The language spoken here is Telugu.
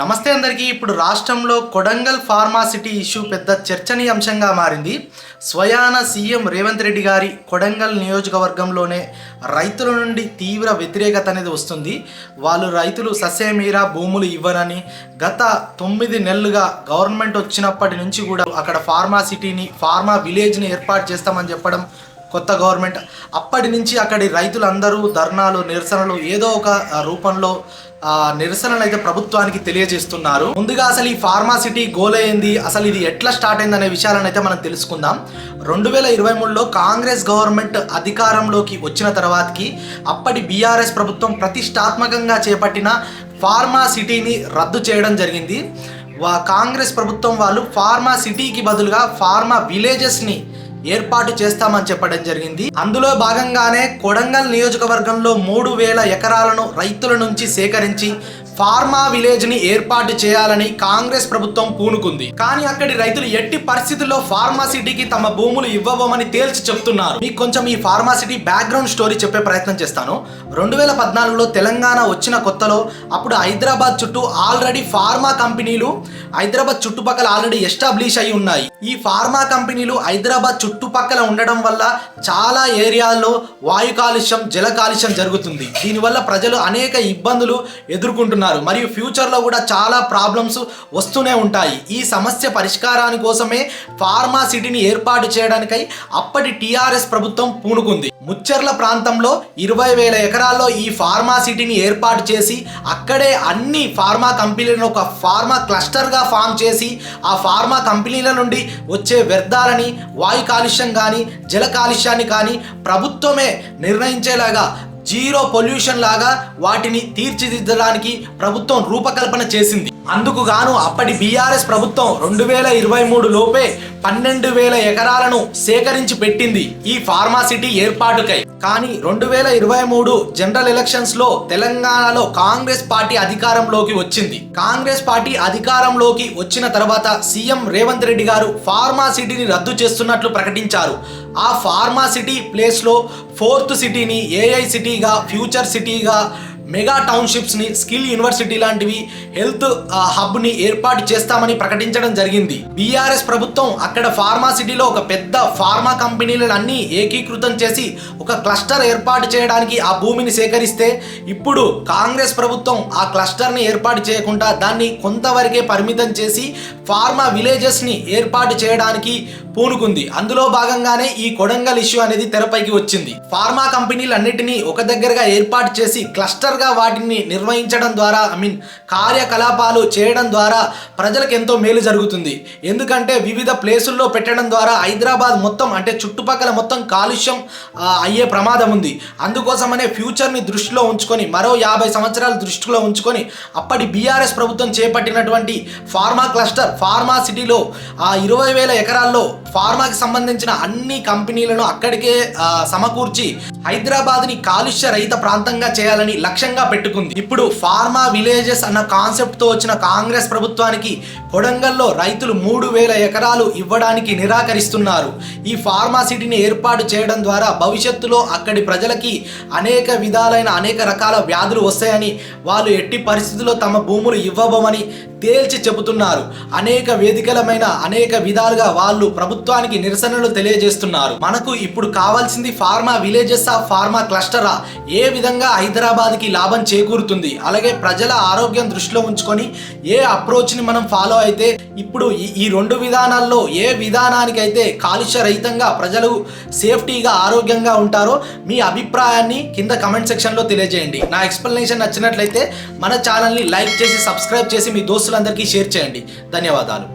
నమస్తే అందరికీ. ఇప్పుడు రాష్ట్రంలో కొడంగల్ ఫార్మాసిటీ ఇష్యూ పెద్ద చర్చనీయాంశంగా మారింది. స్వయాన సీఎం రేవంత్ రెడ్డి గారి కొడంగల్ నియోజకవర్గంలోనే రైతుల నుండి తీవ్ర వ్యతిరేకత అనేది వస్తుంది. రైతులు ససేమీరా భూములు ఇవ్వరని గత 9 నెలలుగా గవర్నమెంట్ వచ్చినప్పటి నుంచి కూడా అక్కడ ఫార్మాసిటీని ఫార్మా విలేజ్ని ఏర్పాటు చేస్తామని చెప్పడం కొత్త గవర్నమెంట్. అప్పటి నుంచి అక్కడి రైతులందరూ ధర్నాలు, నిరసనలు ఏదో ఒక రూపంలో నిరసనలు అయితే ప్రభుత్వానికి తెలియజేస్తున్నారు. ముందుగా అసలు ఈ ఫార్మాసిటీ గోల్ అయింది, అసలు ఇది ఎట్లా స్టార్ట్ అయింది అనే విషయాలను అయితే మనం తెలుసుకుందాం. 2023లో కాంగ్రెస్ గవర్నమెంట్ అధికారంలోకి వచ్చిన తర్వాతకి అప్పటి బీఆర్ఎస్ ప్రభుత్వం ప్రతిష్టాత్మకంగా చేపట్టిన ఫార్మాసిటీని రద్దు చేయడం జరిగింది. కాంగ్రెస్ ప్రభుత్వం వాళ్ళు ఫార్మాసిటీకి బదులుగా ఫార్మా విలేజెస్ని ఏర్పాటు చేస్తామని చెప్పడం జరిగింది. అందులో భాగంగానే కొడంగల్ నియోజకవర్గంలో 3000 ఎకరాలను రైతుల నుంచి సేకరించి ఫార్మా విలేజ్ ని ఏర్పాటు చేయాలని కాంగ్రెస్ ప్రభుత్వం పూనుకుంది. కానీ అక్కడి రైతులు ఎట్టి పరిస్థితుల్లో ఫార్మాసిటీకి తమ భూములు ఇవ్వబోమని తేల్చి చెప్తున్నారు. మీకు కొంచెం ఈ ఫార్మాసిటీ బ్యాక్గ్రౌండ్ స్టోరీ చెప్పే ప్రయత్నం చేస్తాను. 2014లో తెలంగాణ వచ్చిన కొత్తలో అప్పుడు హైదరాబాద్ చుట్టూ ఆల్రెడీ ఫార్మా కంపెనీలు హైదరాబాద్ చుట్టుపక్కల ఆల్రెడీ ఎస్టాబ్లిష్ అయి ఉన్నాయి. ఈ ఫార్మా కంపెనీలు హైదరాబాద్ చుట్టుపక్కల ఉండడం వల్ల చాలా ఏరియాల్లో వాయు కాలుష్యం, జల కాలుష్యం జరుగుతుంది. దీనివల్ల ప్రజలు అనేక ఇబ్బందులు ఎదుర్కొంటున్నారు. మరియు ఫ్యూచర్లో కూడా చాలా ప్రాబ్లమ్స్ వస్తూనే ఉంటాయి. ఈ సమస్య పరిష్కారాని కోసమే ఫార్మాసిటీని ఏర్పాటు చేయడానికై అప్పటి టీఆర్ఎస్ ప్రభుత్వం పూనుకుంది. ముచ్చర్ల ప్రాంతంలో 20,000 ఎకరాల్లో ఈ ఫార్మాసిటీని ఏర్పాటు చేసి అక్కడే అన్ని ఫార్మా కంపెనీలను ఒక ఫార్మా క్లస్టర్గా ఫామ్ చేసి ఆ ఫార్మా కంపెనీల నుండి వచ్చే వ్యర్థాలని, వాయు కాలుష్యం కానీ జల కాలుష్యాన్ని కానీ ప్రభుత్వమే నిర్ణయించేలాగా జీరో పొల్యూషన్ లాగా వాటిని తీర్చిదిద్దడానికి ప్రభుత్వం రూపకల్పన చేసింది. అందుకు గాను అప్పటి బీఆర్ఎస్ ప్రభుత్వం 2023 లోపే 12,000 ఎకరాలను సేకరించి పెట్టింది ఈ ఫార్మాసిటీ ఏర్పాటుకై. కానీ 2023 జనరల్ ఎలక్షన్స్ లో తెలంగాణలో కాంగ్రెస్ పార్టీ అధికారంలోకి వచ్చింది. కాంగ్రెస్ పార్టీ అధికారంలోకి వచ్చిన తర్వాత సీఎం రేవంత్ రెడ్డి గారు ఫార్మాసిటీని రద్దు చేస్తున్నట్లు ప్రకటించారు. ఆ ఫార్మాసిటీ ప్లేస్లో 4th సిటీని ఏఐ సిటీగా, ఫ్యూచర్ సిటీగా, మెగా టౌన్షిప్స్ని, స్కిల్ యూనివర్సిటీ లాంటివి, హెల్త్ హబ్ని ఏర్పాటు చేస్తామని ప్రకటించడం జరిగింది. బీఆర్ఎస్ ప్రభుత్వం అక్కడ ఫార్మాసిటీలో ఒక పెద్ద ఫార్మా కంపెనీలను అన్ని ఏకీకృతం చేసి ఒక క్లస్టర్ ఏర్పాటు చేయడానికి ఆ భూమిని సేకరిస్తే, ఇప్పుడు కాంగ్రెస్ ప్రభుత్వం ఆ క్లస్టర్ని ఏర్పాటు చేయకుండా దాన్ని కొంతవరకే పరిమితం చేసి ఫార్మా విలేజెస్ని ఏర్పాటు చేయడానికి పూనుకుంది. అందులో భాగంగానే ఈ కొడంగల్ ఇష్యూ అనేది తెరపైకి వచ్చింది. ఫార్మా కంపెనీలన్నిటినీ ఒక దగ్గరగా ఏర్పాటు చేసి క్లస్టర్గా వాటిని నిర్వహించడం ద్వారా కార్యకలాపాలు చేయడం ద్వారా ప్రజలకు ఎంతో మేలు జరుగుతుంది. ఎందుకంటే వివిధ ప్లేసుల్లో పెట్టడం ద్వారా హైదరాబాద్ మొత్తం అంటే చుట్టుపక్కల మొత్తం కాలుష్యం అయ్యే ప్రమాదం ఉంది. అందుకోసమనే ఫ్యూచర్ని దృష్టిలో ఉంచుకొని, మరో 50 సంవత్సరాలు దృష్టిలో ఉంచుకొని అప్పటి బీఆర్ఎస్ ప్రభుత్వం చేపట్టినటువంటి ఫార్మా క్లస్టర్ ఫార్మా సిటీలో 20,000 ఎకరాల్లో ఫార్మాకి సంబంధించిన అన్ని కంపెనీలను అక్కడికే సమకూర్చి హైదరాబాద్ని కాలుష్య రహిత ప్రాంతంగా చేయాలని లక్ష్యంగా పెట్టుకుంది. ఇప్పుడు ఫార్మా విలేజెస్ అన్న కాన్సెప్ట్తో వచ్చిన కాంగ్రెస్ ప్రభుత్వానికి కొడంగల్లో రైతులు 3,000 ఎకరాలు ఇవ్వడానికి నిరాకరిస్తున్నారు. ఈ ఫార్మాసిటీని ఏర్పాటు చేయడం ద్వారా భవిష్యత్తులో అక్కడి ప్రజలకి అనేక రకాల వ్యాధులు వస్తాయని, వాళ్ళు ఎట్టి పరిస్థితుల్లో తమ భూములు ఇవ్వబోమని తేల్చి చెబుతున్నారు. అనేక విధాలుగా వాళ్ళు ప్రభుత్వానికి నిరసనలు తెలియజేస్తున్నారు. మనకు ఇప్పుడు కావాల్సింది ఫార్మా విలేజెస్ ఫార్మా క్లస్టరా, ఏ విధంగా హైదరాబాద్కి లాభం చేకూరుతుంది, అలాగే ప్రజల ఆరోగ్యం దృష్టిలో ఉంచుకొని ఏ అప్రోచ్ని మనం ఫాలో అయితే ఇప్పుడు ఈ 2 విధానాల్లో ఏ విధానానికైతే కాలుష్య రహితంగా ప్రజలు సేఫ్టీగా ఆరోగ్యంగా ఉంటారో మీ అభిప్రాయాన్ని కింద కమెంట్ సెక్షన్లో తెలియజేయండి. నా ఎక్స్ప్లెనేషన్ నచ్చినట్లయితే మన ఛానల్ని లైక్ చేసి, సబ్స్క్రైబ్ చేసి మీ దోస్తులందరికీ షేర్ చేయండి. ధన్యవాదాలు.